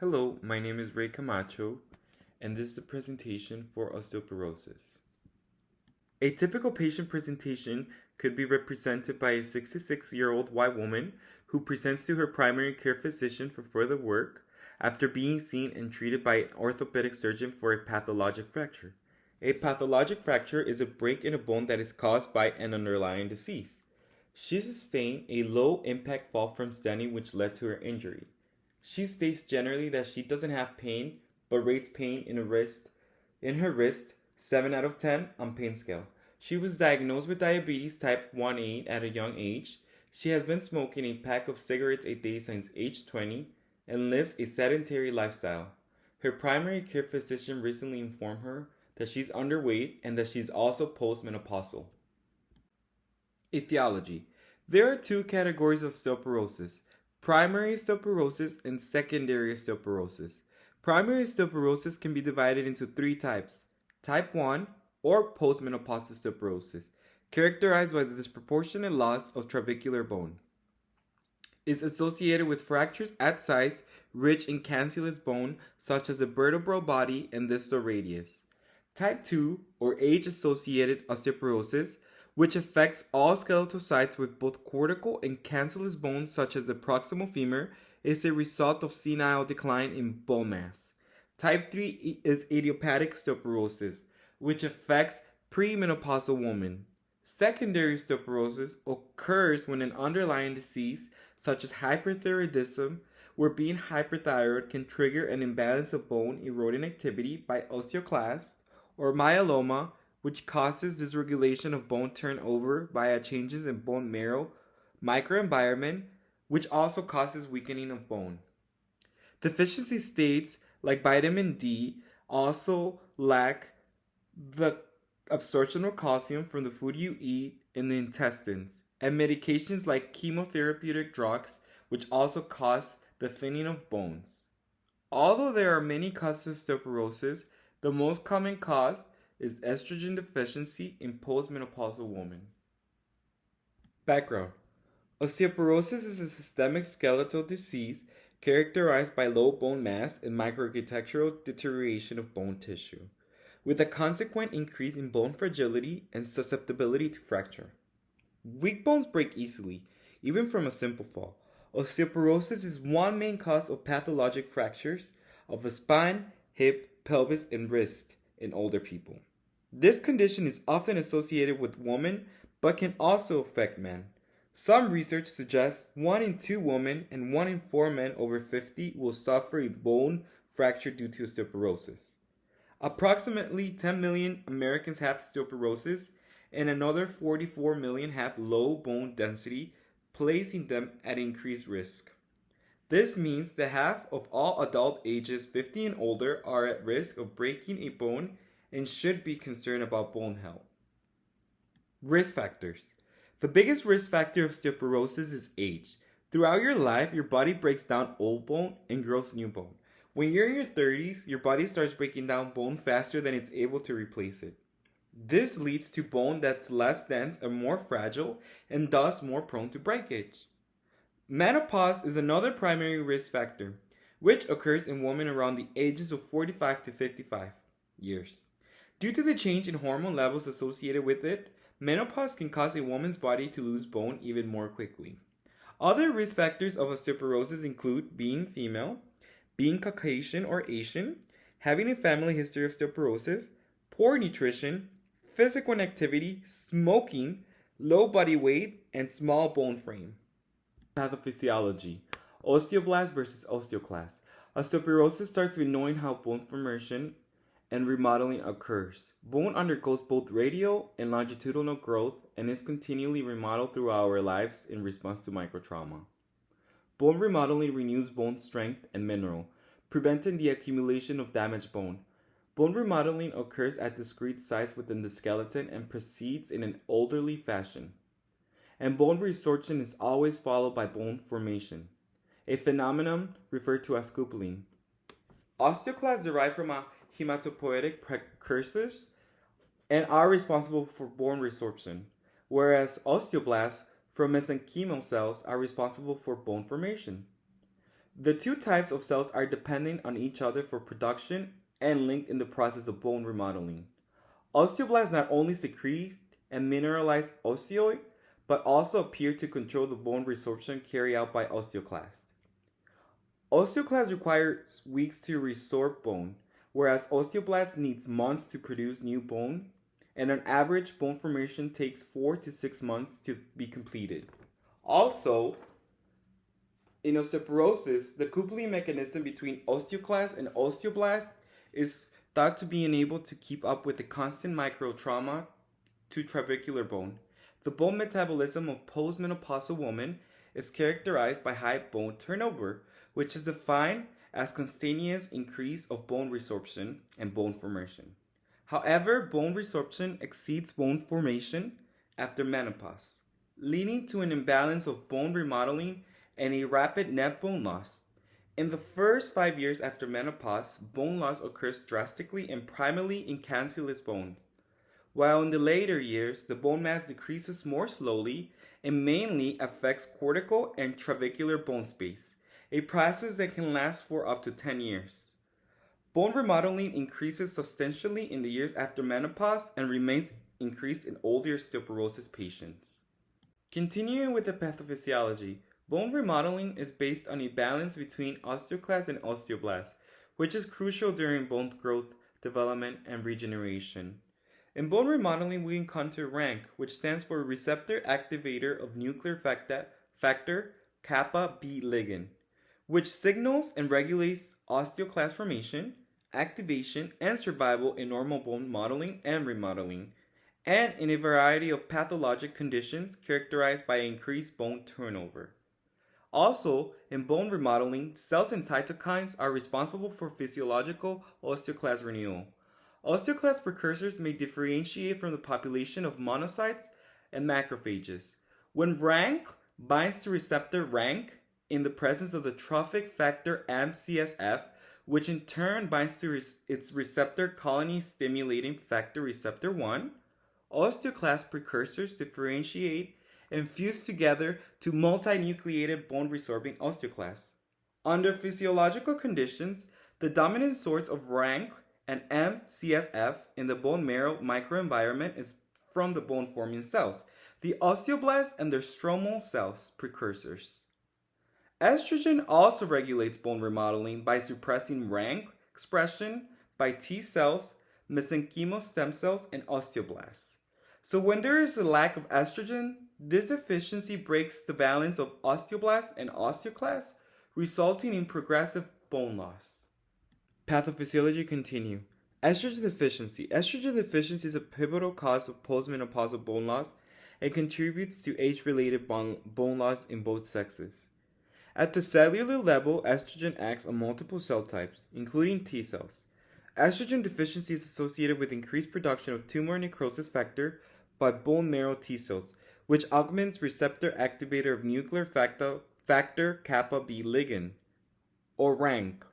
Hello, my name is Ray Camacho, and this is a presentation for osteoporosis. A typical patient presentation could be represented by a 66-year-old white woman who presents to her primary care physician for further work after being seen and treated by an orthopedic surgeon for a pathologic fracture. A pathologic fracture is a break in a bone that is caused by an underlying disease. She sustained a low impact fall from standing, which led to her injury. She states generally that she doesn't have pain, but rates pain in her wrist 7 out of 10 on pain scale. She was diagnosed with diabetes type 1A at a young age. She has been smoking a pack of cigarettes a day since age 20 and lives a sedentary lifestyle. Her primary care physician recently informed her that she's underweight and that she's also postmenopausal. Etiology. There are two categories of osteoporosis: primary osteoporosis and secondary osteoporosis. Primary osteoporosis can be divided into three types: type 1 or postmenopausal osteoporosis, characterized by the disproportionate loss of trabecular bone. Is associated with fractures at sites rich in cancellous bone, such as the vertebral body and distal radius. Type 2 or age-associated osteoporosis, which affects all skeletal sites with both cortical and cancellous bones such as the proximal femur, is a result of senile decline in bone mass. Type 3 is idiopathic osteoporosis, which affects premenopausal women. Secondary osteoporosis occurs when an underlying disease, such as hyperthyroidism, where being hyperthyroid can trigger an imbalance of bone eroding activity by osteoclast, or myeloma, which causes dysregulation of bone turnover via changes in bone marrow microenvironment, which also causes weakening of bone. Deficiency states like vitamin D also lack the absorption of calcium from the food you eat in the intestines, and medications like chemotherapeutic drugs, which also cause the thinning of bones. Although there are many causes of osteoporosis, the most common cause is estrogen deficiency in postmenopausal women. Background: osteoporosis is a systemic skeletal disease characterized by low bone mass and microarchitectural deterioration of bone tissue, with a consequent increase in bone fragility and susceptibility to fracture. Weak bones break easily, even from a simple fall. Osteoporosis is one main cause of pathologic fractures of the spine, hip, pelvis, and wrist in older people. This condition is often associated with women, but can also affect men. Some research suggests 1 in 2 women and 1 in 4 men over 50 will suffer a bone fracture due to osteoporosis. Approximately 10 million Americans have osteoporosis, and another 44 million have low bone density, placing them at increased risk. This means that half of all adult ages 50 and older are at risk of breaking a bone and should be concerned about bone health. Risk factors. The biggest risk factor of osteoporosis is age. Throughout your life, your body breaks down old bone and grows new bone. When you're in your 30s, your body starts breaking down bone faster than it's able to replace it. This leads to bone that's less dense and more fragile, and thus more prone to breakage. Menopause is another primary risk factor, which occurs in women around the ages of 45 to 55 years. Due to the change in hormone levels associated with it, menopause can cause a woman's body to lose bone even more quickly. Other risk factors of osteoporosis include being female, being Caucasian or Asian, having a family history of osteoporosis, poor nutrition, physical inactivity, smoking, low body weight, and small bone frame. Pathophysiology. Osteoblast versus osteoclast. Osteoporosis starts with knowing how bone formation and remodeling occurs. Bone undergoes both radial and longitudinal growth and is continually remodeled throughout our lives in response to microtrauma. Bone remodeling renews bone strength and mineral, preventing the accumulation of damaged bone. Bone remodeling occurs at discrete sites within the skeleton and proceeds in an orderly fashion. And bone resorption is always followed by bone formation, a phenomenon referred to as coupling. Osteoclasts derive from a hematopoietic precursors and are responsible for bone resorption, whereas osteoblasts from mesenchymal cells are responsible for bone formation. The two types of cells are dependent on each other for production and linked in the process of bone remodeling. Osteoblasts not only secrete and mineralize osteoid, but also appear to control the bone resorption carried out by osteoclasts. Osteoclasts require weeks to resorb bone, whereas osteoblasts needs months to produce new bone, and on average, bone formation takes 4 to 6 months to be completed. Also, in osteoporosis, the coupling mechanism between osteoclast and osteoblast is thought to be unable to keep up with the constant microtrauma to trabecular bone. The bone metabolism of postmenopausal women is characterized by high bone turnover, which is defined as continuous increase of bone resorption and bone formation. However, bone resorption exceeds bone formation after menopause, leading to an imbalance of bone remodeling and a rapid net bone loss. In the first 5 years after menopause, bone loss occurs drastically and primarily in cancellous bones, while in the later years, the bone mass decreases more slowly and mainly affects cortical and trabecular bone space, a process that can last for up to 10 years. Bone remodeling increases substantially in the years after menopause and remains increased in older osteoporosis patients. Continuing with the pathophysiology, bone remodeling is based on a balance between osteoclasts and osteoblasts, which is crucial during bone growth, development, and regeneration. In bone remodeling, we encounter RANK, which stands for Receptor Activator of Nuclear Factor Kappa B ligand, which signals and regulates osteoclast formation, activation, and survival in normal bone modeling and remodeling, and in a variety of pathologic conditions characterized by increased bone turnover. Also, in bone remodeling, cells and cytokines are responsible for physiological osteoclast renewal. Osteoclast precursors may differentiate from the population of monocytes and macrophages. When RANK binds to receptor RANK in the presence of the trophic factor MCSF, which in turn binds to its receptor colony stimulating factor receptor 1, osteoclast precursors differentiate and fuse together to multinucleated bone resorbing osteoclasts. Under physiological conditions, the dominant source of RANK and MCSF in the bone marrow microenvironment is from the bone forming cells, the osteoblasts and their stromal cells precursors. Estrogen also regulates bone remodeling by suppressing RANK expression by T cells, mesenchymal stem cells, and osteoblasts. So when there is a lack of estrogen, this deficiency breaks the balance of osteoblasts and osteoclasts, resulting in progressive bone loss. Pathophysiology continue. Estrogen deficiency. Estrogen deficiency is a pivotal cause of postmenopausal bone loss and contributes to age-related bone loss in both sexes. At the cellular level, estrogen acts on multiple cell types, including T cells. Estrogen deficiency is associated with increased production of tumor necrosis factor by bone marrow T cells, which augments receptor activator of nuclear factor kappa B ligand, or RANK,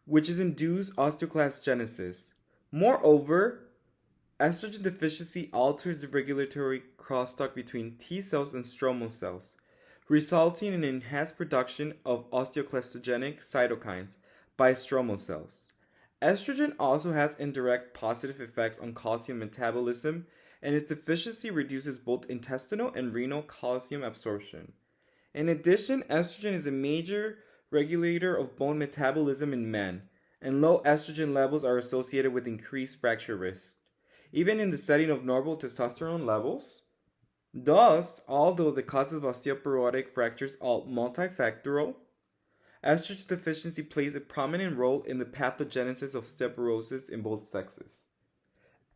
which is induced osteoclast genesis. Moreover, estrogen deficiency alters the regulatory crosstalk between T cells and stromal cells, resulting in enhanced production of osteoclastogenic cytokines by stromal cells. Estrogen also has indirect positive effects on calcium metabolism, and its deficiency reduces both intestinal and renal calcium absorption. In addition, estrogen is a major regulator of bone metabolism in men, and low estrogen levels are associated with increased fracture risk, even in the setting of normal testosterone levels. Thus, although the causes of osteoporotic fractures are multifactorial, estrogen deficiency plays a prominent role in the pathogenesis of osteoporosis in both sexes.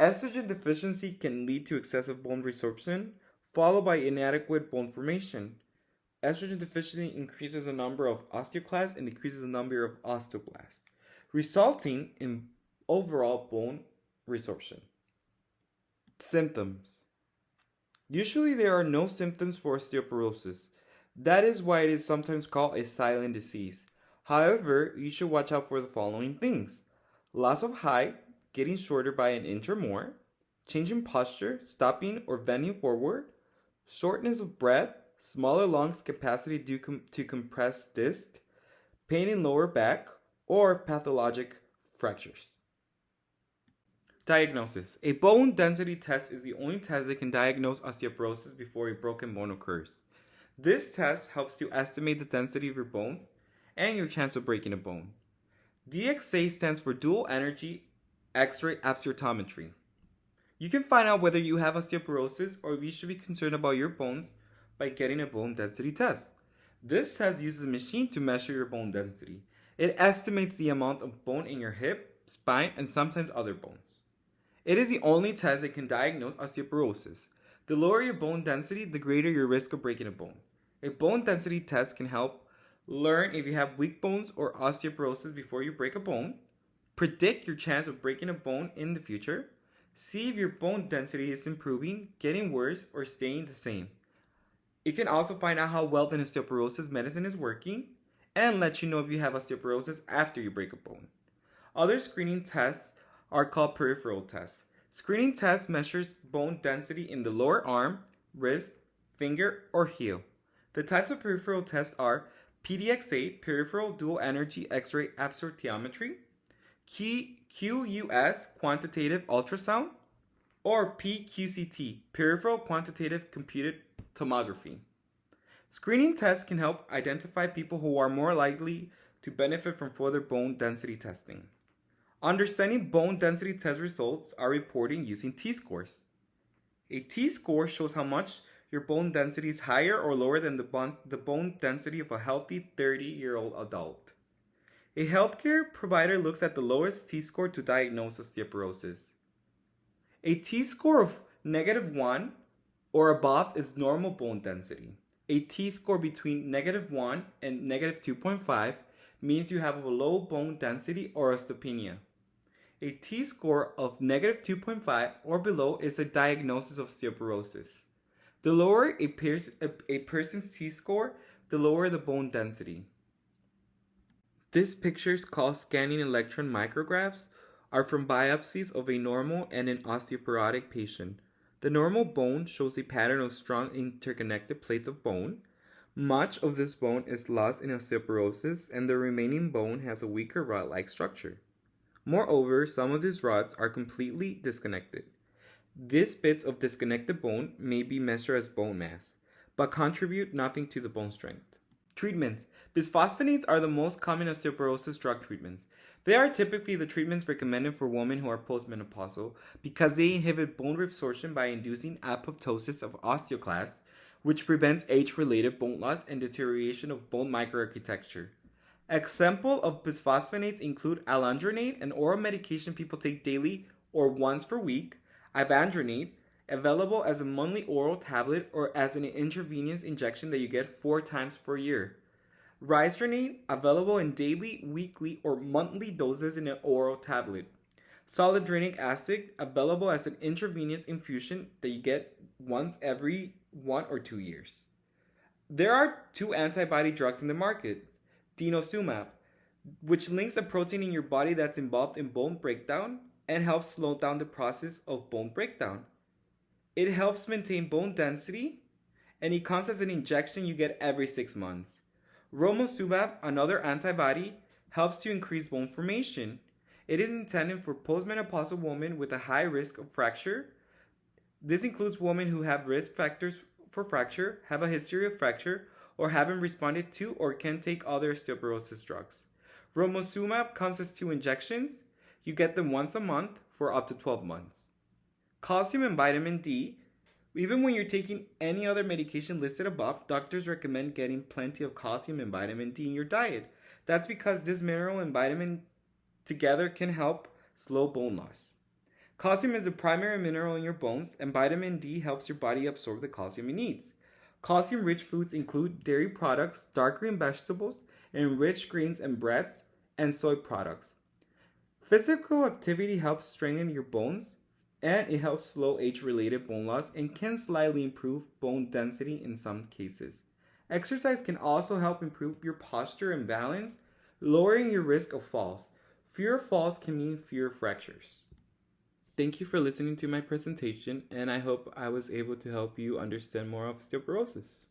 Estrogen deficiency can lead to excessive bone resorption, followed by inadequate bone formation. Estrogen deficiency increases the number of osteoclasts and decreases the number of osteoblasts, resulting in overall bone resorption. Symptoms. Usually there are no symptoms for osteoporosis. That is why it is sometimes called a silent disease. However, you should watch out for the following things: loss of height, getting shorter by an inch or more, change in posture, stopping or bending forward, shortness of breath, smaller lungs capacity due to compressed disc, pain in lower back, or pathologic fractures. Diagnosis. A bone density test is the only test that can diagnose osteoporosis before a broken bone occurs. This test helps to estimate the density of your bones and your chance of breaking a bone. DXA stands for Dual Energy X-ray Absorptiometry. You can find out whether you have osteoporosis or if you should be concerned about your bones by getting a bone density test. This test uses a machine to measure your bone density. It estimates the amount of bone in your hip, spine, and sometimes other bones. It is the only test that can diagnose osteoporosis. The lower your bone density, the greater your risk of breaking a bone. A bone density test can help learn if you have weak bones or osteoporosis before you break a bone, predict your chance of breaking a bone in the future, see if your bone density is improving, getting worse, or staying the same. It can also find out how well the osteoporosis medicine is working and let you know if you have osteoporosis after you break a bone. Other screening tests are called peripheral tests. Screening tests measures bone density in the lower arm, wrist, finger, or heel. The types of peripheral tests are PDXA, Peripheral Dual Energy X-ray Absorptiometry, QUS, Quantitative Ultrasound, or PQCT, Peripheral Quantitative Computed Tomography. Screening tests can help identify people who are more likely to benefit from further bone density testing. Understanding bone density test results are reported using T-scores. A T-score shows how much your bone density is higher or lower than the bone density of a healthy 30-year-old adult. A healthcare provider looks at the lowest T-score to diagnose osteoporosis. A T-score of -1 or above is normal bone density. A T-score between -1 and -2.5 means you have a low bone density or osteopenia. A T-score of -2.5 or below is a diagnosis of osteoporosis. The lower a person's T-score, the lower the bone density. These pictures, called scanning electron micrographs, are from biopsies of a normal and an osteoporotic patient. The normal bone shows a pattern of strong interconnected plates of bone. Much of this bone is lost in osteoporosis, and the remaining bone has a weaker rod-like structure. Moreover, some of these rods are completely disconnected. These bits of disconnected bone may be measured as bone mass, but contribute nothing to the bone strength. Treatments. Bisphosphonates are the most common osteoporosis drug treatments. They are typically the treatments recommended for women who are postmenopausal because they inhibit bone reabsorption by inducing apoptosis of osteoclasts, which prevents age-related bone loss and deterioration of bone microarchitecture. Examples of bisphosphonates include alendronate, an oral medication people take daily or once per week, ivandronate, available as a monthly oral tablet or as an intravenous injection that you get 4 times per year. Risdronate, available in daily, weekly, or monthly doses in an oral tablet. Zoledronic acid, available as an intravenous infusion that you get once every 1 or 2 years. There are 2 antibody drugs in the market. Denosumab, which links a protein in your body that's involved in bone breakdown and helps slow down the process of bone breakdown. It helps maintain bone density, and it comes as an injection you get every 6 months. Romosumab, another antibody, helps to increase bone formation. It is intended for postmenopausal women with a high risk of fracture. This includes women who have risk factors for fracture, have a history of fracture, or haven't responded to or can take other osteoporosis drugs. Romosumab comes as 2 injections. You get them once a month for up to 12 months. Calcium and vitamin D. Even when you're taking any other medication listed above, doctors recommend getting plenty of calcium and vitamin D in your diet. That's because this mineral and vitamin together can help slow bone loss. Calcium is the primary mineral in your bones, and vitamin D helps your body absorb the calcium it needs. Calcium-rich foods include dairy products, dark green vegetables, enriched grains and breads, and soy products. Physical activity helps strengthen your bones, and it helps slow age-related bone loss and can slightly improve bone density in some cases. Exercise can also help improve your posture and balance, lowering your risk of falls. Fewer falls can mean fewer fractures. Thank you for listening to my presentation, and I hope I was able to help you understand more of osteoporosis.